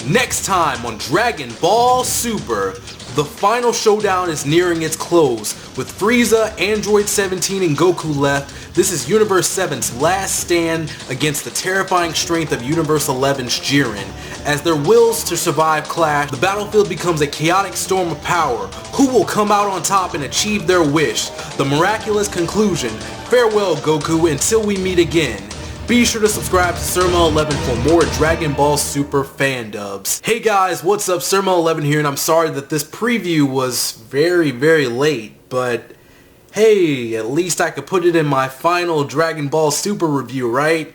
Next time on Dragon Ball Super, the final showdown is nearing its close. With Frieza, Android 17, and Goku left, this is Universe 7's last stand against the terrifying strength of Universe 11's Jiren. As their wills to survive clash, the battlefield becomes a chaotic storm of power. Who will come out on top and achieve their wish? The Miraculous Conclusion. Farewell, Goku, until we meet again. Be sure to subscribe to Surma11 for more Dragon Ball Super fan dubs. Hey guys, what's up? Surma11 here, and I'm sorry that this preview was very late, but hey, at least I could put it in my final Dragon Ball Super review, right?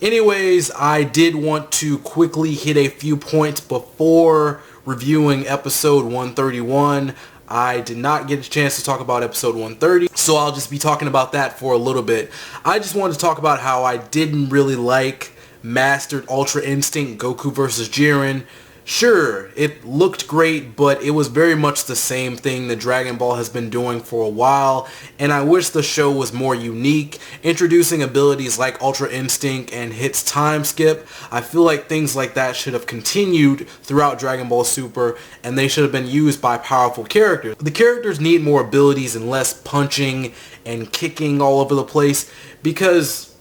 Anyways, I did want to quickly hit a few points before reviewing episode 131. I did not get a chance to talk about episode 130, so I'll just be talking about that for a little bit. I just wanted to talk about how I didn't really like Mastered Ultra Instinct Goku vs. Jiren. Sure, it looked great, but it was very much the same thing that Dragon Ball has been doing for a while, and I wish the show was more unique, introducing abilities like Ultra Instinct and Hit's time skip. I feel like things like that should have continued throughout Dragon Ball Super, and they should have been used by powerful characters. The characters need more abilities and less punching and kicking all over the place, because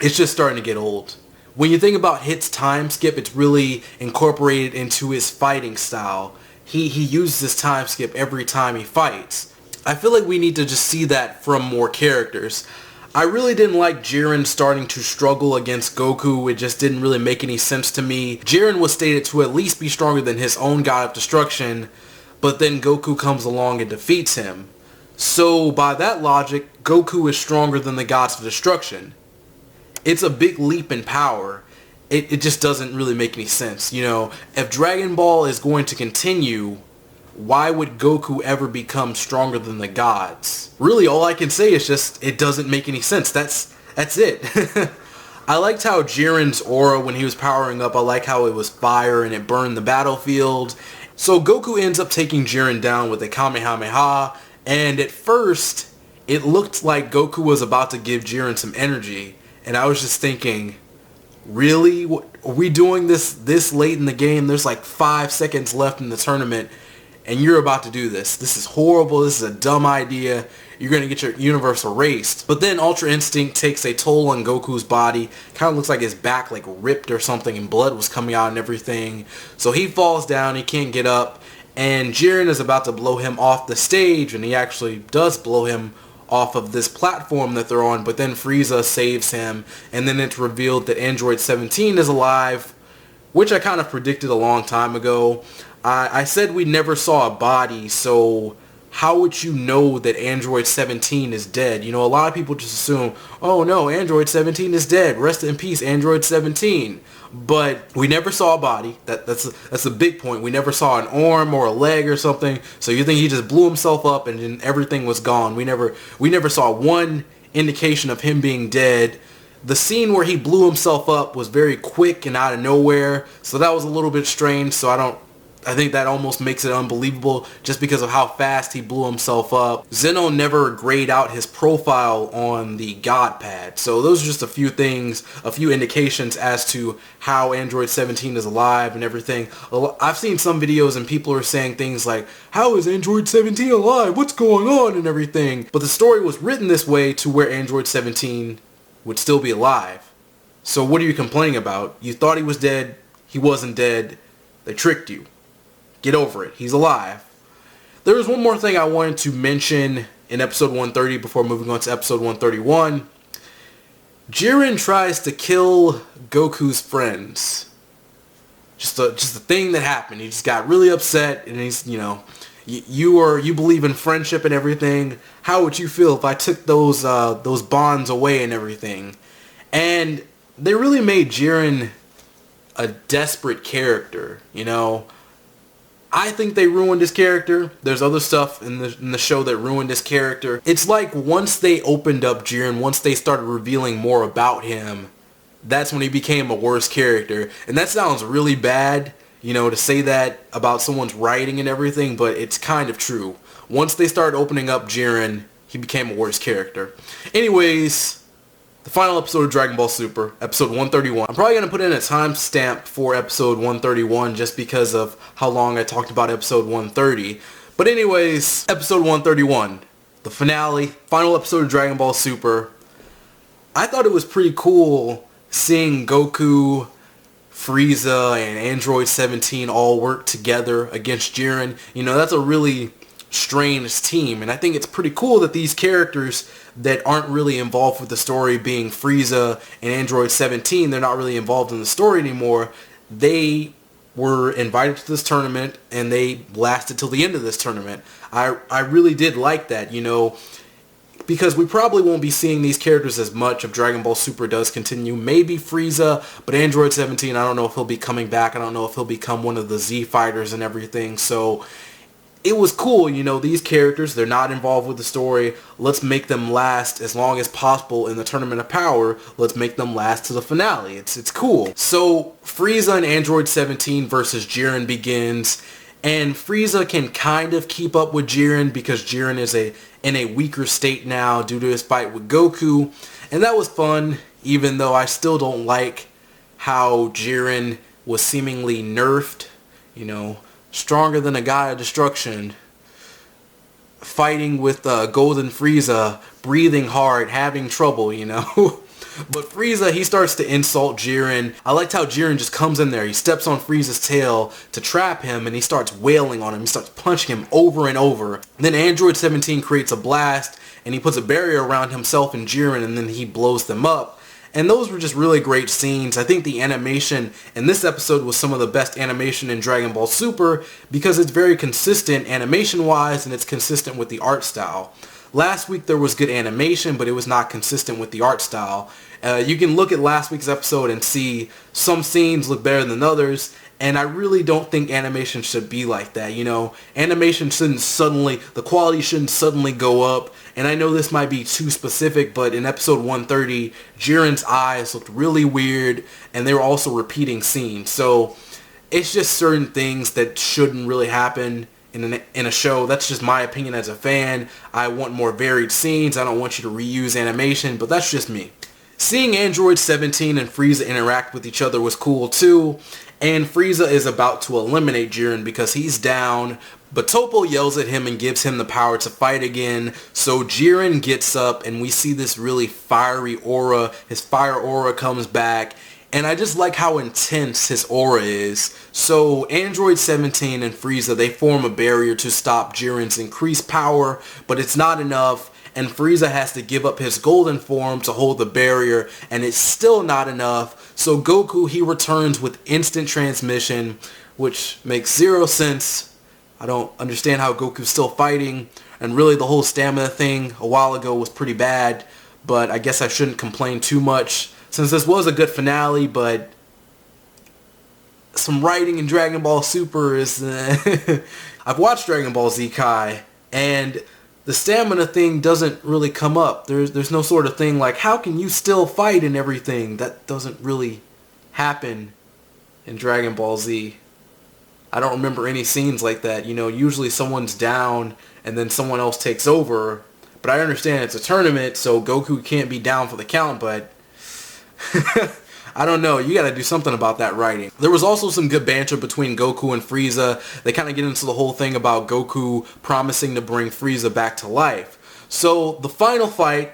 it's just starting to get old. When you think about Hit's time skip, it's really incorporated into his fighting style. He uses his time skip every time he fights. I feel like we need to just see that from more characters. I really didn't like Jiren starting to struggle against Goku. It just didn't really make any sense to me. Jiren was stated to at least be stronger than his own God of Destruction, but then Goku comes along and defeats him. So by that logic, Goku is stronger than the Gods of Destruction. It's a big leap in power. It just doesn't really make any sense. You know, if Dragon Ball is going to continue, why would Goku ever become stronger than the gods? Really, all I can say is just, it doesn't make any sense. That's it. I liked how Jiren's aura, when he was powering up, I like how it was fire and it burned the battlefield. So Goku ends up taking Jiren down with a Kamehameha, and at first, it looked like Goku was about to give Jiren some energy. And I was just thinking, really? Are we doing this late in the game? There's like 5 seconds left in the tournament, and you're about to do this. This is horrible. This is a dumb idea. You're going to get your universe erased. But then Ultra Instinct takes a toll on Goku's body. Kind of looks like his back like ripped or something, and blood was coming out and everything. So he falls down. He can't get up. And Jiren is about to blow him off the stage, and he actually does blow him off of this platform that they're on, but then Frieza saves him, and then it's revealed that Android 17 is alive, which I kind of predicted a long time ago. I said we never saw a body, so how would you know that Android 17 is dead? You know, a lot of people just assume, oh no, Android 17 is dead, rest in peace, Android 17. But we never saw a body. That's a big point. We never saw an arm or a leg or something. So you think he just blew himself up and then everything was gone. We never saw one indication of him being dead. The scene where he blew himself up was very quick and out of nowhere. So that was a little bit strange. So I think that almost makes it unbelievable just because of how fast he blew himself up. Zeno never grayed out his profile on the God pad. So those are just a few things, a few indications as to how Android 17 is alive and everything. I've seen some videos and people are saying things like, how is Android 17 alive? What's going on and everything? But the story was written this way to where Android 17 would still be alive. So what are you complaining about? You thought he was dead. He wasn't dead. They tricked you. Get over it. He's alive. There was one more thing I wanted to mention in episode 130 before moving on to episode 131. Jiren tries to kill Goku's friends. Just a thing that happened. He just got really upset, and he's, you know, you believe in friendship and everything. How would you feel if I took those bonds away and everything? And they really made Jiren a desperate character, you know. I think they ruined his character. There's other stuff in the show that ruined his character. It's like once they opened up Jiren, once they started revealing more about him, that's when he became a worse character. And that sounds really bad, you know, to say that about someone's writing and everything, but it's kind of true. Once they started opening up Jiren, he became a worse character. Anyways, The final episode of Dragon Ball Super, episode 131. I'm probably going to put in a timestamp for episode 131 just because of how long I talked about episode 130. But anyways, episode 131, the finale, final episode of Dragon Ball Super. I thought it was pretty cool seeing Goku, Frieza, and Android 17 all work together against Jiren. You know, that's a really strange team, and I think it's pretty cool that these characters that aren't really involved with the story, being Frieza and Android 17, they're not really involved in the story anymore. They were invited to this tournament and they lasted till the end of this tournament. I really did like that, you know, because we probably won't be seeing these characters as much if Dragon Ball Super does continue. Maybe Frieza, but Android 17, I don't know if he'll be coming back. I don't know if he'll become one of the Z fighters and everything. So it was cool, you know, these characters, they're not involved with the story. Let's make them last as long as possible in the Tournament of Power. Let's make them last to the finale. It's cool. So Frieza and Android 17 versus Jiren begins, and Frieza can kind of keep up with Jiren because Jiren is in a weaker state now due to his fight with Goku, and that was fun, even though I still don't like how Jiren was seemingly nerfed, you know, stronger than a god of destruction, fighting with Golden Frieza, breathing hard, having trouble, you know. But Frieza, he starts to insult Jiren. I liked how Jiren just comes in there. He steps on Frieza's tail to trap him, and he starts wailing on him. He starts punching him over and over. Then Android 17 creates a blast, and he puts a barrier around himself and Jiren, and then he blows them up. And those were just really great scenes. I think the animation in this episode was some of the best animation in Dragon Ball Super because it's very consistent animation-wise and it's consistent with the art style. Last week there was good animation, but it was not consistent with the art style. You can look at last week's episode and see some scenes look better than others, and I really don't think animation should be like that, you know. Animation shouldn't suddenly, the quality shouldn't suddenly go up, and I know this might be too specific, but in episode 130, Jiren's eyes looked really weird, and they were also repeating scenes, so it's just certain things that shouldn't really happen in a show. That's just my opinion as a fan. I want more varied scenes. I don't want you to reuse animation, but that's just me. Seeing Android 17 and Frieza interact with each other was cool too, and Frieza is about to eliminate Jiren because he's down, but Toppo yells at him and gives him the power to fight again, so Jiren gets up and we see this really fiery aura. His fire aura comes back, and I just like how intense his aura is. So Android 17 and Frieza, they form a barrier to stop Jiren's increased power, but it's not enough, and Frieza has to give up his golden form to hold the barrier, and it's still not enough. So Goku, he returns with instant transmission, which makes zero sense. I don't understand how Goku's still fighting, and really the whole stamina thing a while ago was pretty bad, but I guess I shouldn't complain too much since this was a good finale, but some writing in Dragon Ball Super is... I've watched Dragon Ball Z Kai, and the stamina thing doesn't really come up. There's no sort of thing like, how can you still fight and everything? That doesn't really happen in Dragon Ball Z. I don't remember any scenes like that. You know, usually someone's down and then someone else takes over. But I understand it's a tournament, so Goku can't be down for the count, but I don't know. You gotta do something about that writing. There was also some good banter between Goku and Frieza. They kind of get into the whole thing about Goku promising to bring Frieza back to life. So the final fight,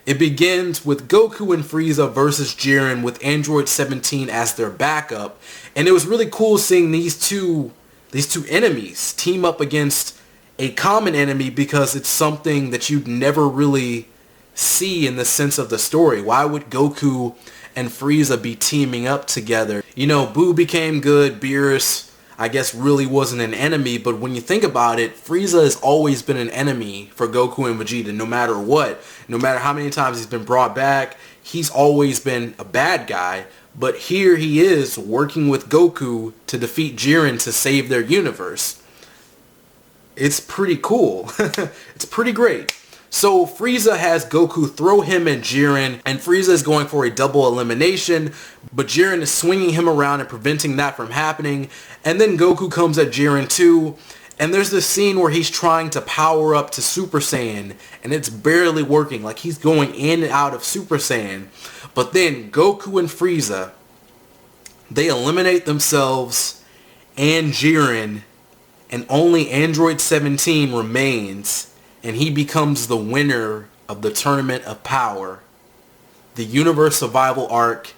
it begins with Goku and Frieza versus Jiren with Android 17 as their backup. And it was really cool seeing these two enemies team up against a common enemy because it's something that you'd never really see in the sense of the story. Why would Goku and Frieza be teaming up together? You know, Boo became good, Beerus, I guess, really wasn't an enemy, but when you think about it, Frieza has always been an enemy for Goku and Vegeta, no matter what. No matter how many times he's been brought back, he's always been a bad guy, but here he is working with Goku to defeat Jiren to save their universe. It's pretty cool. It's pretty great. So Frieza has Goku throw him and Jiren, and Frieza is going for a double elimination, but Jiren is swinging him around and preventing that from happening, and then Goku comes at Jiren too, And there's this scene where he's trying to power up to Super Saiyan, and it's barely working. Like, he's going in and out of Super Saiyan. But then Goku and Frieza, they eliminate themselves and Jiren, and only Android 17 remains, and he becomes the winner of the Tournament of Power. The universe survival arc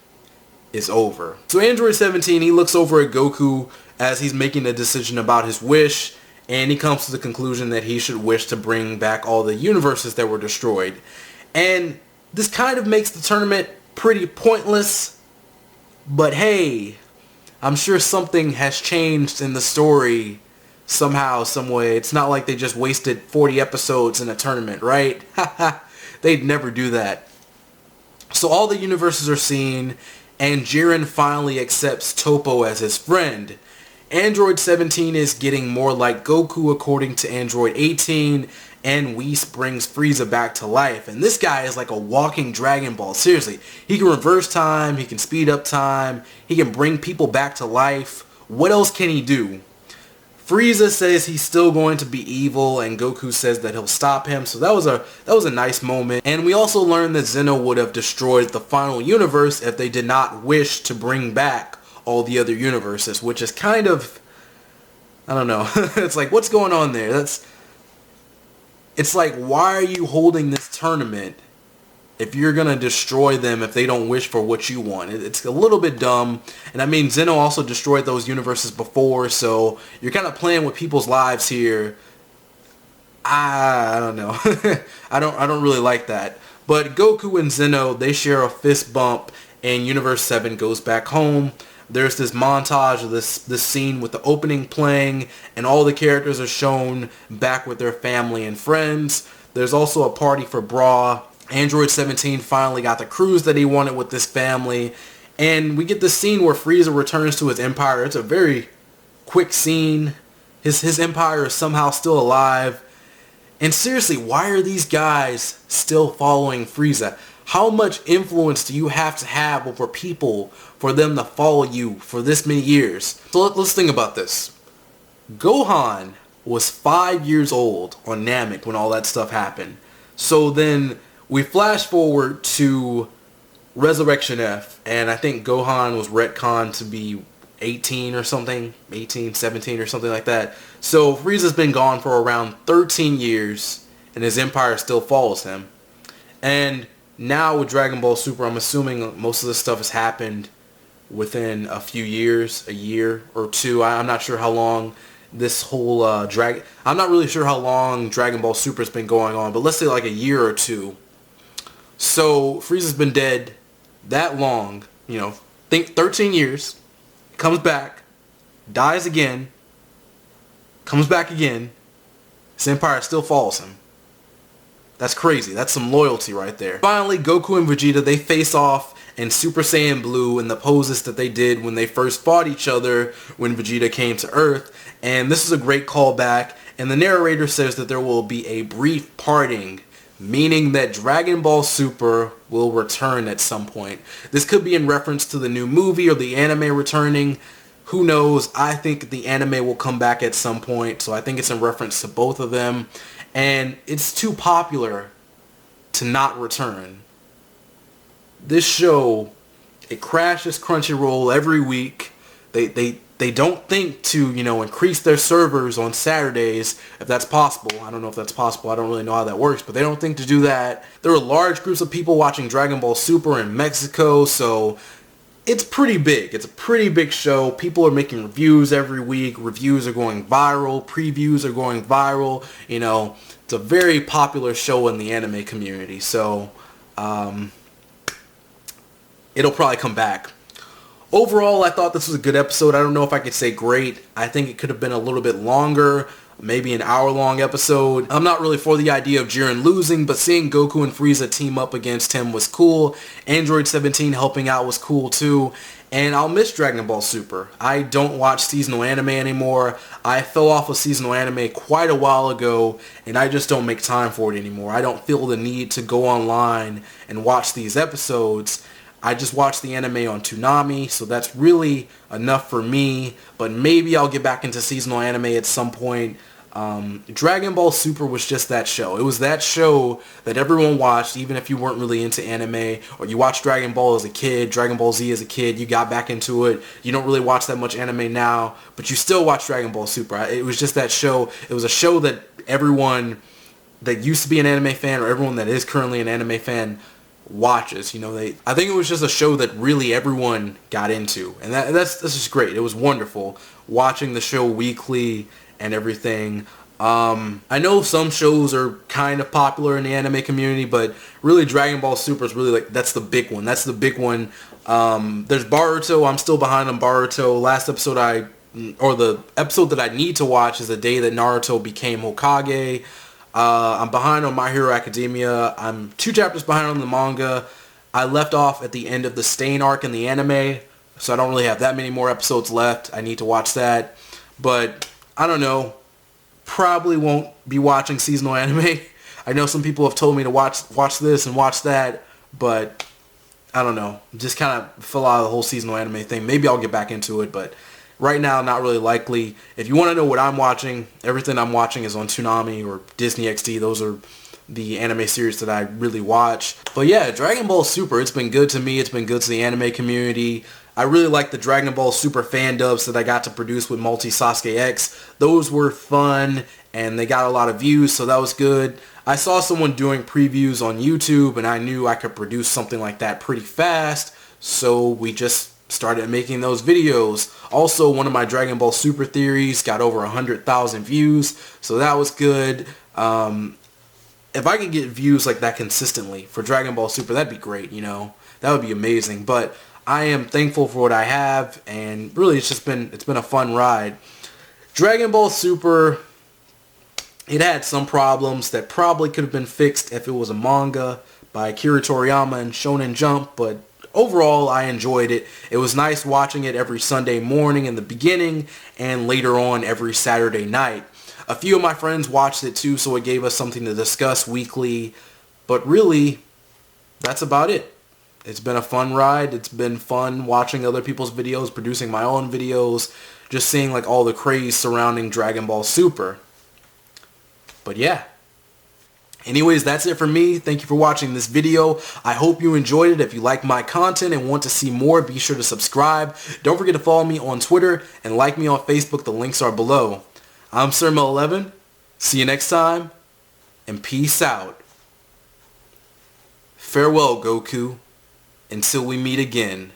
is over. So Android 17, he looks over at Goku as he's making a decision about his wish, and he comes to the conclusion that he should wish to bring back all the universes that were destroyed. And this kind of makes the tournament pretty pointless, but hey, I'm sure something has changed in the story somehow, some way. It's not like they just wasted 40 episodes in a tournament, right? They'd never do that. So all the universes are seen, and Jiren finally accepts Topo as his friend. Android 17 is getting more like Goku according to Android 18, and Whis brings Frieza back to life. And this guy is like a walking Dragon Ball. Seriously, he can reverse time, he can speed up time, he can bring people back to life. What else can he do? Frieza says he's still going to be evil, and Goku says that he'll stop him. So that was a nice moment. And we also learned that Zeno would have destroyed the final universe if they did not wish to bring back all the other universes, which is kind of, I don't know. It's like, what's going on there? It's like, why are you holding this tournament if you're going to destroy them if they don't wish for what you want? It's a little bit dumb. And I mean, Zeno also destroyed those universes before, so you're kind of playing with people's lives here. I don't know. I don't really like that. But Goku and Zeno, they share a fist bump, and Universe 7 goes back home. There's this montage of this scene with the opening playing, and all the characters are shown back with their family and friends. There's also a party for Bra. Android 17 finally got the cruise that he wanted with this family. And we get the scene where Frieza returns to his empire. It's a very quick scene. His empire is somehow still alive. And seriously, why are these guys still following Frieza? How much influence do you have to have over people for them to follow you for this many years? So let's think about this. Gohan was 5 years old on Namek when all that stuff happened. So then we flash forward to Resurrection F, and I think Gohan was retconned to be 18 or something, 18, 17 or something like that. So Frieza's been gone for around 13 years, and his empire still follows him. And now with Dragon Ball Super, I'm assuming most of this stuff has happened within a few years, a year or two. I'm not sure how long this whole I'm not really sure how long Dragon Ball Super has been going on, but let's say like a year or two. So Frieza's been dead that long, you know, think 13 years, comes back, dies again, comes back again, his empire still follows him. That's crazy. That's some loyalty right there. Finally, Goku and Vegeta, they face off in Super Saiyan Blue in the poses that they did when they first fought each other when Vegeta came to Earth. And this is a great callback. And the narrator says that there will be a brief parting, meaning that Dragon Ball Super will return at some point. This could be in reference to the new movie or the anime returning. Who knows? I think the anime will come back at some point, so I think it's in reference to both of them. And it's too popular to not return. This show, it crashes Crunchyroll every week. They don't think to, you know, increase their servers on Saturdays, if that's possible. I don't know if that's possible. I don't really know how that works, but they don't think to do that. There are large groups of people watching Dragon Ball Super in Mexico, so it's pretty big. It's a pretty big show. People are making reviews every week. Reviews are going viral. Previews are going viral. You know, it's a very popular show in the anime community. So, it'll probably come back. Overall, I thought this was a good episode. I don't know if I could say great. I think it could have been a little bit longer. Maybe an hour-long episode. I'm not really for the idea of Jiren losing, but seeing Goku and Frieza team up against him was cool. Android 17 helping out was cool too. And I'll miss Dragon Ball Super. I don't watch seasonal anime anymore. I fell off of seasonal anime quite a while ago, and I just don't make time for it anymore. I don't feel the need to go online and watch these episodes. I just watched the anime on Toonami, so that's really enough for me. But maybe I'll get back into seasonal anime at some point. Dragon Ball Super was just that show. It was that show that everyone watched, even if you weren't really into anime, or you watched Dragon Ball as a kid, Dragon Ball Z as a kid, you got back into it. You don't really watch that much anime now, but you still watch Dragon Ball Super. It was just that show. It was a show that everyone that used to be an anime fan, or everyone that is currently an anime fan, watches. I think it was just a show that really everyone got into, and that's just great. It was wonderful watching the show weekly and everything. I know some shows are kind of popular in the anime community, but really Dragon Ball Super is really that's the big one. That's the big one. There's Boruto. I'm still behind on Boruto. The episode that I need to watch is the day that Naruto became Hokage. I'm behind on My Hero Academia. I'm 2 chapters behind on the manga. I left off at the end of the Stain arc in the anime, so I don't really have that many more episodes left. I need to watch that. But I don't know. Probably won't be watching seasonal anime. I know some people have told me to watch this and watch that, but I don't know. Just kind of fell out of the whole seasonal anime thing. Maybe I'll get back into it, but right now, not really likely. If you want to know what I'm watching, everything I'm watching is on Toonami or Disney XD. Those are the anime series that I really watch. But yeah, Dragon Ball Super, it's been good to me. It's been good to the anime community. I really like the Dragon Ball Super fan dubs that I got to produce with Multi Sasuke X. Those were fun, and they got a lot of views, so that was good. I saw someone doing previews on YouTube, and I knew I could produce something like that pretty fast, so we just started making those videos. Also, one of my Dragon Ball Super theories got over 100,000 views, so that was good. If I could get views like that consistently for Dragon Ball Super, that'd be great, That would be amazing. But I am thankful for what I have, and really it's been a fun ride. Dragon Ball Super, it had some problems that probably could have been fixed if it was a manga by Akira Toriyama and Shonen Jump, but overall I enjoyed it. It was nice watching it every Sunday morning in the beginning and later on every Saturday night. A few of my friends watched it too, so it gave us something to discuss weekly, but really that's about it. It's been a fun ride. It's been fun watching other people's videos, producing my own videos, just seeing all the craze surrounding Dragon Ball Super. But yeah. Anyways, that's it for me. Thank you for watching this video. I hope you enjoyed it. If you like my content and want to see more, be sure to subscribe. Don't forget to follow me on Twitter and like me on Facebook. The links are below. I'm Sirma11. See you next time, and peace out. Farewell, Goku. Until we meet again.